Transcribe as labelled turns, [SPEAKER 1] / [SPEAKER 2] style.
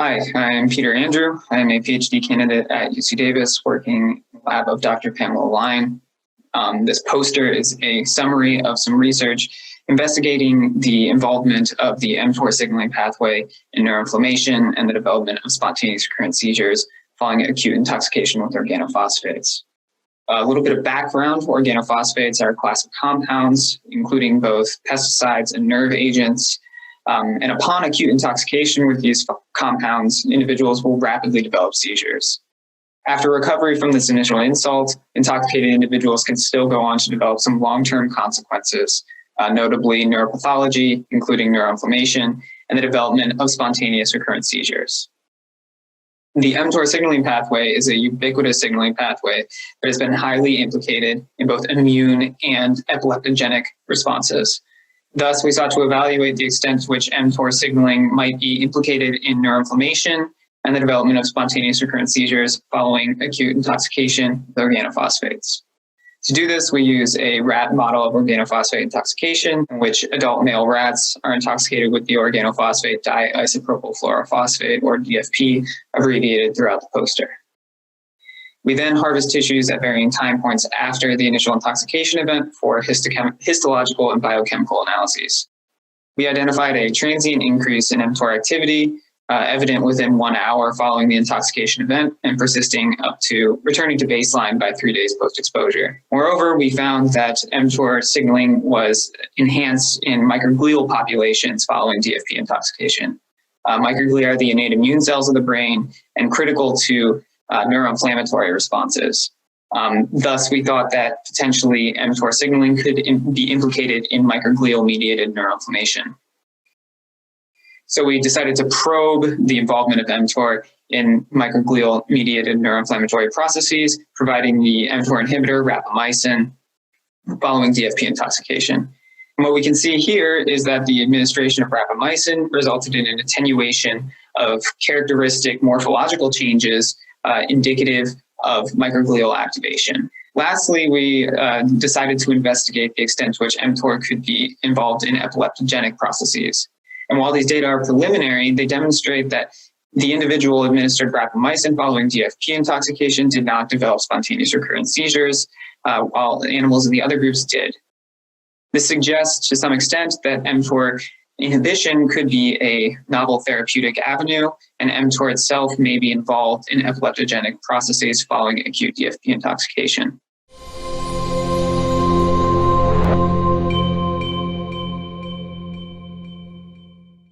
[SPEAKER 1] Hi, I'm Peter Andrew. I'm a PhD candidate at UC Davis working in the lab of Dr. Pamela Line. This poster is a summary of some research investigating the involvement of the mTOR signaling pathway in neuroinflammation and the development of spontaneous recurrent seizures following acute intoxication with organophosphates. A little bit of background: organophosphates are a class of compounds, including both pesticides and nerve agents. And upon acute intoxication with these compounds, individuals will rapidly develop seizures. After recovery from this initial insult, intoxicated individuals can still go on to develop some long-term consequences, notably neuropathology, including neuroinflammation, and the development of spontaneous recurrent seizures. The mTOR signaling pathway is a ubiquitous signaling pathway that has been highly implicated in both immune and epileptogenic responses. Thus, we sought to evaluate the extent to which mTOR signaling might be implicated in neuroinflammation and the development of spontaneous recurrent seizures following acute intoxication with organophosphates. To do this, we use a rat model of organophosphate intoxication, in which adult male rats are intoxicated with the organophosphate diisopropylfluorophosphate, or DFP, abbreviated throughout the poster. We then harvest tissues at varying time points after the initial intoxication event for histological and biochemical analyses. We identified a transient increase in mTOR activity, evident within 1 hour following the intoxication event and persisting up to returning to baseline by 3 days post-exposure. Moreover, we found that mTOR signaling was enhanced in microglial populations following DFP intoxication. Microglia are the innate immune cells of the brain and critical to neuroinflammatory responses. Thus, we thought that potentially mTOR signaling could be implicated in microglial-mediated neuroinflammation. So we decided to probe the involvement of mTOR in microglial-mediated neuroinflammatory processes, providing the mTOR inhibitor, Rapamycin, following DFP intoxication. And what we can see here is that the administration of Rapamycin resulted in an attenuation of characteristic morphological changes indicative of microglial activation. Lastly, we decided to investigate the extent to which mTOR could be involved in epileptogenic processes. And while these data are preliminary, they demonstrate that the individual administered Rapamycin following DFP intoxication did not develop spontaneous recurrent seizures, while the animals in the other groups did. This suggests to some extent that mTOR inhibition could be a novel therapeutic avenue, and mTOR itself may be involved in epileptogenic processes following acute DFP intoxication.